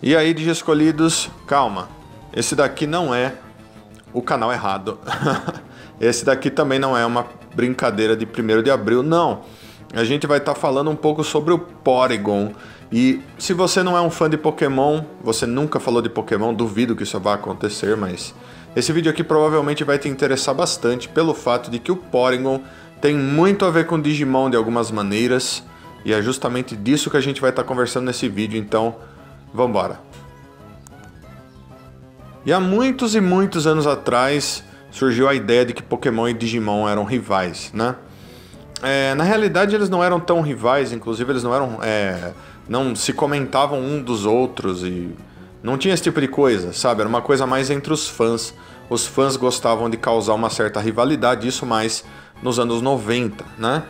E aí, Digi escolhidos, calma, esse daqui não é o canal errado. Esse daqui também não é uma brincadeira de 1º de abril, não. A gente vai estar falando um pouco sobre o Porygon. E se você não é um fã de Pokémon, você nunca falou de Pokémon, duvido que isso vá acontecer, mas esse vídeo aqui provavelmente vai te interessar bastante pelo fato de que o Porygon tem muito a ver com Digimon de algumas maneiras, e é justamente disso que a gente vai estar conversando nesse vídeo, então vamos embora. E há muitos e muitos anos atrás surgiu a ideia de que Pokémon e Digimon eram rivais, né? Na realidade eles não eram tão rivais, inclusive eles não se comentavam um dos outros e não tinha esse tipo de coisa, sabe? Era uma coisa mais entre os fãs. Os fãs gostavam de causar uma certa rivalidade, isso mais nos anos 90, né?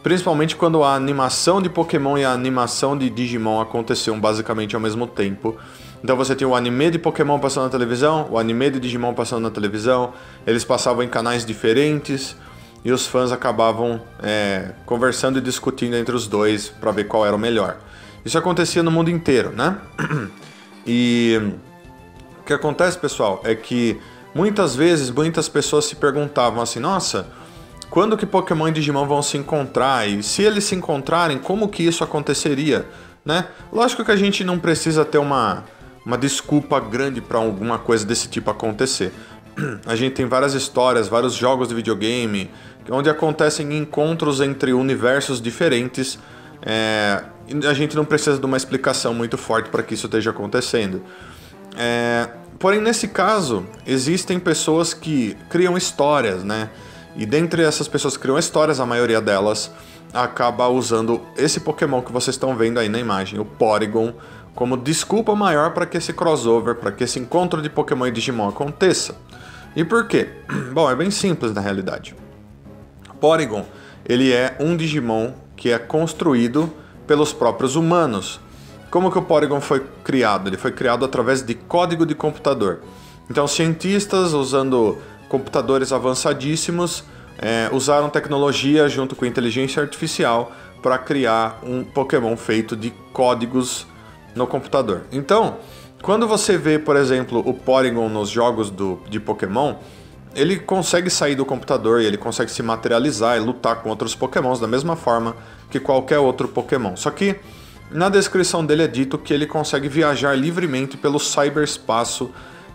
Principalmente quando a animação de Pokémon e a animação de Digimon aconteciam basicamente ao mesmo tempo. Então você tinha o anime de Pokémon passando na televisão, o anime de Digimon passando na televisão, eles passavam em canais diferentes e os fãs acabavam conversando e discutindo entre os dois para ver qual era o melhor. Isso acontecia no mundo inteiro, né? E o que acontece, pessoal, é que muitas vezes muitas pessoas se perguntavam assim, nossa, quando que Pokémon e Digimon vão se encontrar? E se eles se encontrarem, como que isso aconteceria? Né? Lógico que a gente não precisa ter uma desculpa grande para alguma coisa desse tipo acontecer. A gente tem várias histórias, vários jogos de videogame, onde acontecem encontros entre universos diferentes. A gente não precisa de uma explicação muito forte para que isso esteja acontecendo. Porém, nesse caso, existem pessoas que criam histórias, né? E dentre essas pessoas que criam histórias, a maioria delas acaba usando esse Pokémon que vocês estão vendo aí na imagem, o Porygon, como desculpa maior para que esse crossover, para que esse encontro de Pokémon e Digimon aconteça. E por quê? Bom, é bem simples na realidade. Porygon, ele é um Digimon que é construído pelos próprios humanos. Como que o Porygon foi criado? Ele foi criado através de código de computador. Então, cientistas usando computadores avançadíssimos usaram tecnologia junto com inteligência artificial para criar um Pokémon feito de códigos no computador. Então, quando você vê, por exemplo, o Porygon nos jogos de Pokémon, ele consegue sair do computador e ele consegue se materializar e lutar com outros Pokémons da mesma forma que qualquer outro Pokémon. Só que na descrição dele é dito que ele consegue viajar livremente pelo cyberespaço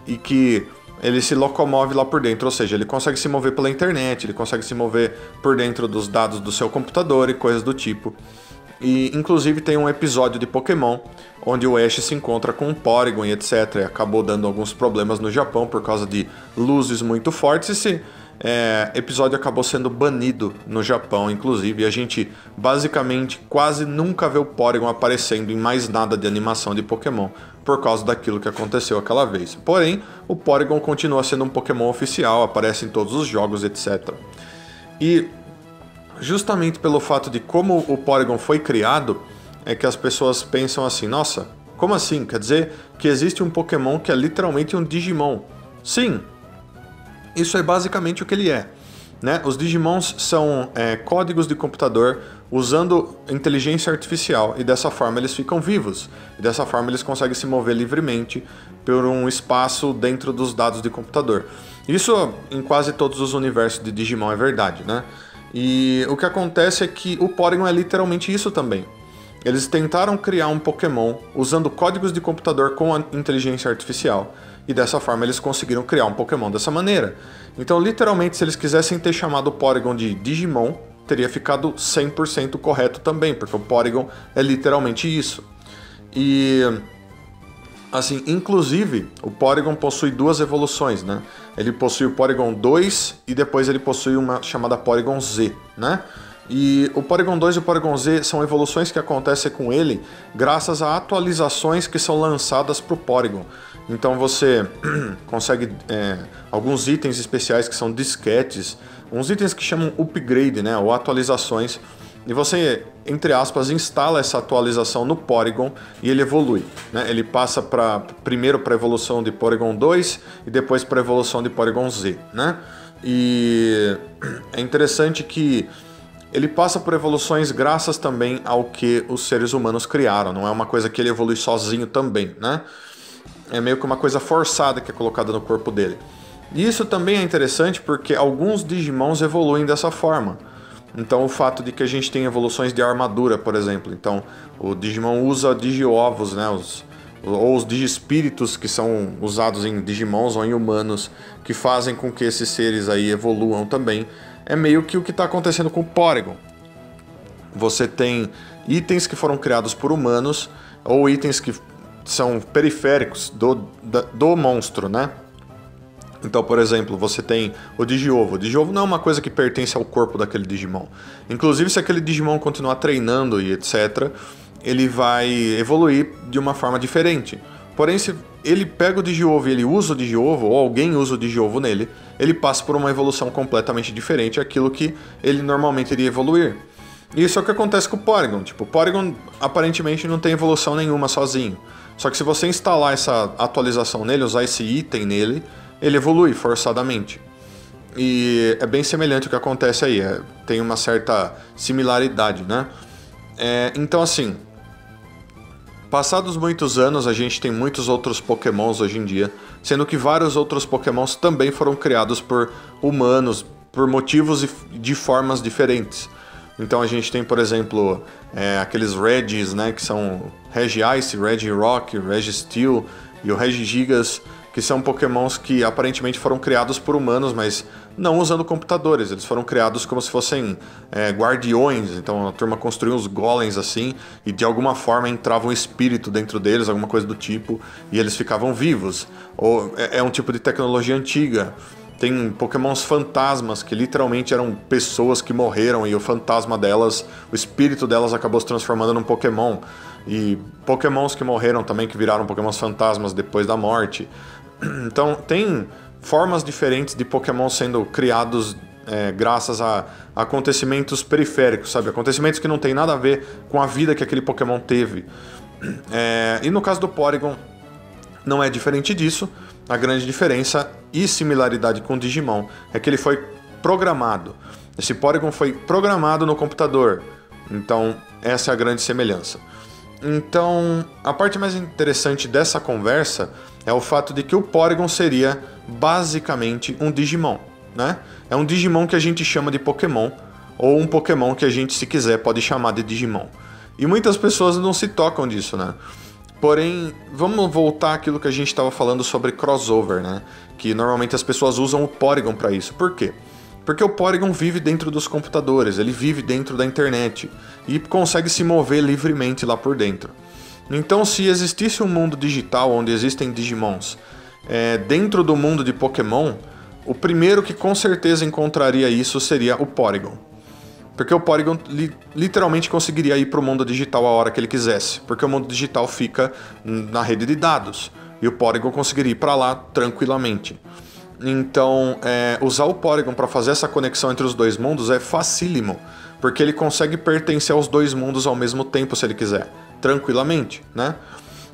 e que ele se locomove lá por dentro, ou seja, ele consegue se mover pela internet, ele consegue se mover por dentro dos dados do seu computador e coisas do tipo. E inclusive tem um episódio de Pokémon onde o Ash se encontra com um Porygon e etc. E acabou dando alguns problemas no Japão por causa de luzes muito fortes. Esse episódio acabou sendo banido no Japão, inclusive, e a gente basicamente quase nunca vê o Porygon aparecendo em mais nada de animação de Pokémon por causa daquilo que aconteceu aquela vez. Porém, o Porygon continua sendo um Pokémon oficial, aparece em todos os jogos, etc. E justamente pelo fato de como o Porygon foi criado, é que as pessoas pensam assim, nossa, como assim? Quer dizer que existe um Pokémon que é literalmente um Digimon? Sim, isso é basicamente o que ele é. Né? Os Digimons são códigos de computador usando inteligência artificial e dessa forma eles ficam vivos. E dessa forma eles conseguem se mover livremente por um espaço dentro dos dados de computador. Isso em quase todos os universos de Digimon é verdade, né? E o que acontece é que o Porygon é literalmente isso também. Eles tentaram criar um Pokémon usando códigos de computador com a inteligência artificial. E dessa forma eles conseguiram criar um Pokémon dessa maneira. Então, literalmente, se eles quisessem ter chamado o Porygon de Digimon, teria ficado 100% correto também, porque o Porygon é literalmente isso. E, assim, inclusive, o Porygon possui duas evoluções, né? Ele possui o Porygon 2 e depois ele possui uma chamada Porygon Z, né? E o Porygon 2 e o Porygon Z são evoluções que acontecem com ele graças a atualizações que são lançadas para o Porygon. Então você consegue alguns itens especiais que são disquetes, uns itens que chamam upgrade, né, ou atualizações, e você, entre aspas, instala essa atualização no Porygon e ele evolui, né? Ele passa primeiro para a evolução de Porygon 2 e depois para a evolução de Porygon Z, né? E é interessante que ele passa por evoluções graças também ao que os seres humanos criaram. Não é uma coisa que ele evolui sozinho também, né? É meio que uma coisa forçada que é colocada no corpo dele. E isso também é interessante porque alguns Digimons evoluem dessa forma. Então o fato de que a gente tem evoluções de armadura, por exemplo. Então o Digimon usa Digiovos, né? Ou os Digispíritos que são usados em Digimons ou em humanos, que fazem com que esses seres aí evoluam também. É meio que o que está acontecendo com o Porygon. Você tem itens que foram criados por humanos, ou itens que são periféricos do monstro, né? Então, por exemplo, você tem o Digiovo. O Digiovo não é uma coisa que pertence ao corpo daquele Digimon. Inclusive, se aquele Digimon continuar treinando e etc., ele vai evoluir de uma forma diferente. Porém, se ele pega o Digiovo e ele usa o Digiovo, ou alguém usa o Digiovo nele, ele passa por uma evolução completamente diferente daquilo que ele normalmente iria evoluir. E isso é o que acontece com o Porygon. Tipo, o Porygon aparentemente não tem evolução nenhuma sozinho. Só que se você instalar essa atualização nele, usar esse item nele, ele evolui forçadamente. E é bem semelhante ao que acontece aí. Tem uma certa similaridade, né? Então, assim, passados muitos anos, a gente tem muitos outros Pokémons hoje em dia, sendo que vários outros Pokémons também foram criados por humanos, por motivos e de formas diferentes. Então a gente tem, por exemplo, aqueles Regis, né, que são Regice, Regirock, Registeel e o Regigigas, que são Pokémons que aparentemente foram criados por humanos, mas não usando computadores. Eles foram criados como se fossem guardiões. Então a turma construiu uns golems assim, e de alguma forma entrava um espírito dentro deles, alguma coisa do tipo, e eles ficavam vivos. Ou é um tipo de tecnologia antiga. Tem Pokémons fantasmas, que literalmente eram pessoas que morreram, e o fantasma delas, o espírito delas acabou se transformando num Pokémon. E Pokémons que morreram também, que viraram Pokémons fantasmas depois da morte. Então tem formas diferentes de Pokémon sendo criados graças a acontecimentos periféricos, sabe? Acontecimentos que não tem nada a ver com a vida que aquele Pokémon teve. E no caso do Porygon, não é diferente disso. A grande diferença e similaridade com o Digimon é que ele foi programado. Esse Porygon foi programado no computador. Então, essa é a grande semelhança. Então, a parte mais interessante dessa conversa é o fato de que o Porygon seria basicamente um Digimon, né? É um Digimon que a gente chama de Pokémon, ou um Pokémon que a gente, se quiser, pode chamar de Digimon. E muitas pessoas não se tocam disso, né? Porém, vamos voltar àquilo que a gente estava falando sobre crossover, né? Que normalmente as pessoas usam o Porygon para isso. Por quê? Porque o Porygon vive dentro dos computadores, ele vive dentro da internet e consegue se mover livremente lá por dentro. Então, se existisse um mundo digital onde existem Digimons dentro do mundo de Pokémon, o primeiro que com certeza encontraria isso seria o Porygon. Porque o Porygon literalmente conseguiria ir para o mundo digital a hora que ele quisesse, porque o mundo digital fica na rede de dados, e o Porygon conseguiria ir para lá tranquilamente. Então, usar o Porygon para fazer essa conexão entre os dois mundos é facílimo, porque ele consegue pertencer aos dois mundos ao mesmo tempo se ele quiser, tranquilamente, né?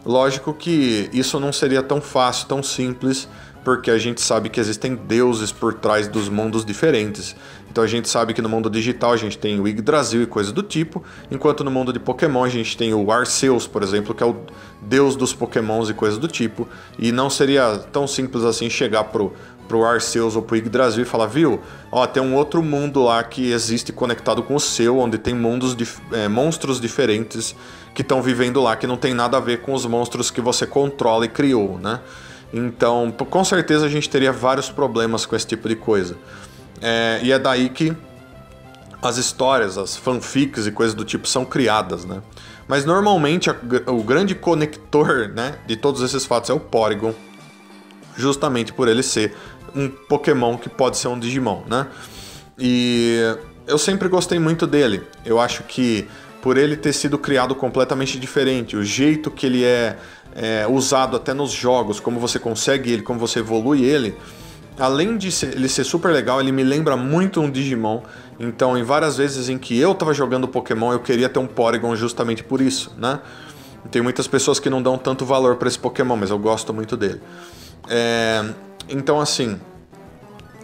Lógico que isso não seria tão fácil, tão simples, porque a gente sabe que existem deuses por trás dos mundos diferentes. Então a gente sabe que no mundo digital a gente tem o Yggdrasil e coisas do tipo, enquanto no mundo de Pokémon a gente tem o Arceus, por exemplo, que é o deus dos Pokémons e coisas do tipo, e não seria tão simples assim chegar pro Arceus ou pro Yggdrasil e falar, viu, ó, tem um outro mundo lá que existe conectado com o seu, onde tem monstros diferentes que estão vivendo lá, que não tem nada a ver com os monstros que você controla e criou, né? Então, com certeza a gente teria vários problemas com esse tipo de coisa. E é daí que as histórias, as fanfics e coisas do tipo são criadas, né? Mas normalmente o grande conector, né, de todos esses fatos é o Porygon, justamente por ele ser um Pokémon que pode ser um Digimon, né? E eu sempre gostei muito dele. Eu acho que por ele ter sido criado completamente diferente, o jeito que ele é usado até nos jogos, como você consegue ele, como você evolui ele, além de ele ser super legal, ele me lembra muito um Digimon. Então, em várias vezes em que eu tava jogando Pokémon, eu queria ter um Porygon justamente por isso, né? Tem muitas pessoas que não dão tanto valor para esse Pokémon, mas eu gosto muito dele. Então, assim,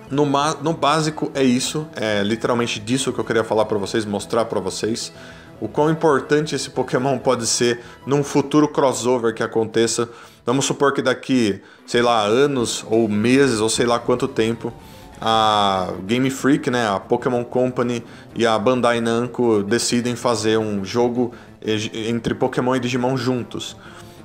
No básico é isso, é literalmente disso que eu queria falar pra vocês, mostrar pra vocês o quão importante esse Pokémon pode ser num futuro crossover que aconteça. Vamos supor que daqui, sei lá, anos ou meses ou sei lá quanto tempo, a Game Freak, né, a Pokémon Company e a Bandai Namco decidem fazer um jogo entre Pokémon e Digimon juntos.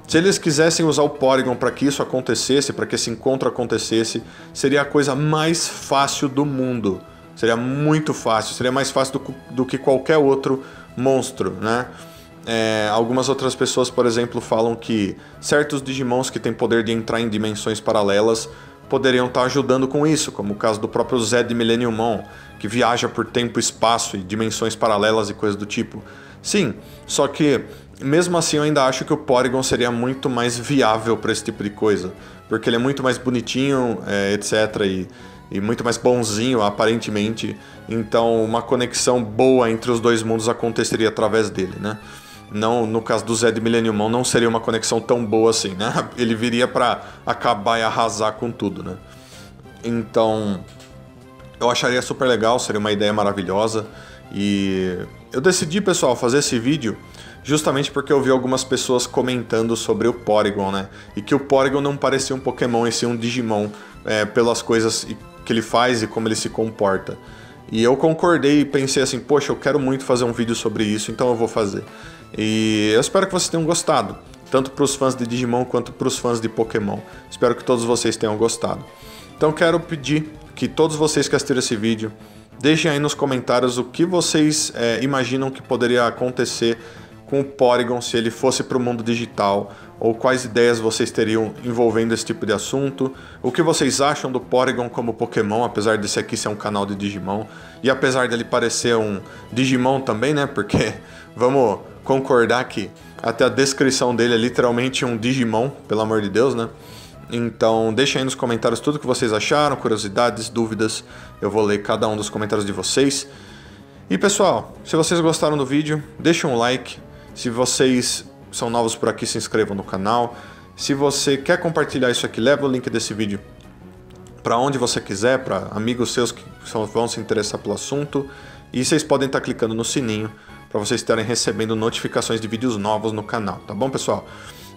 Se eles quisessem usar o Porygon para que isso acontecesse, para que esse encontro acontecesse, seria a coisa mais fácil do mundo. Seria muito fácil, seria mais fácil do que qualquer outro monstro, né? Algumas outras pessoas, por exemplo, falam que certos Digimons que têm poder de entrar em dimensões paralelas poderiam estar ajudando com isso, como o caso do próprio Zed Millenniumon, que viaja por tempo, espaço e dimensões paralelas e coisas do tipo. Sim, só que mesmo assim eu ainda acho que o Porygon seria muito mais viável para esse tipo de coisa, porque ele é muito mais bonitinho, etc, e muito mais bonzinho, aparentemente. Então uma conexão boa entre os dois mundos aconteceria através dele, né? Não, no caso do Zed Millenniumon não seria uma conexão tão boa assim, né? Ele viria para acabar e arrasar com tudo, né? Então eu acharia super legal, seria uma ideia maravilhosa. E eu decidi, pessoal, fazer esse vídeo justamente porque eu vi algumas pessoas comentando sobre o Porygon, né? E que o Porygon não parecia um Pokémon, e sim um Digimon, pelas coisas que ele faz e como ele se comporta. E eu concordei e pensei assim, poxa, eu quero muito fazer um vídeo sobre isso, então eu vou fazer. E eu espero que vocês tenham gostado, tanto para os fãs de Digimon quanto para os fãs de Pokémon. Espero que todos vocês tenham gostado. Então quero pedir que todos vocês que assistiram esse vídeo, deixem aí nos comentários o que vocês imaginam que poderia acontecer com o Porygon se ele fosse para o mundo digital, ou quais ideias vocês teriam envolvendo esse tipo de assunto, o que vocês acham do Porygon como Pokémon, apesar desse aqui ser um canal de Digimon, e apesar dele parecer um Digimon também, né, porque vamos concordar que até a descrição dele é literalmente um Digimon, pelo amor de Deus, né? Então deixem aí nos comentários tudo que vocês acharam, curiosidades, dúvidas, eu vou ler cada um dos comentários de vocês. E pessoal, se vocês gostaram do vídeo, deixem um like. Se vocês são novos por aqui, se inscrevam no canal. Se você quer compartilhar isso aqui, leva o link desse vídeo para onde você quiser, para amigos seus que vão se interessar pelo assunto. E vocês podem estar clicando no sininho para vocês estarem recebendo notificações de vídeos novos no canal, tá bom, pessoal?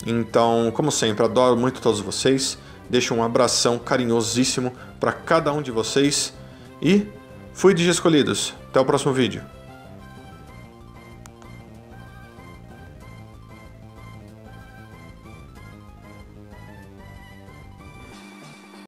Então, como sempre, adoro muito todos vocês. Deixo um abração carinhosíssimo para cada um de vocês. E fui Digi Escolhidos. Até o próximo vídeo.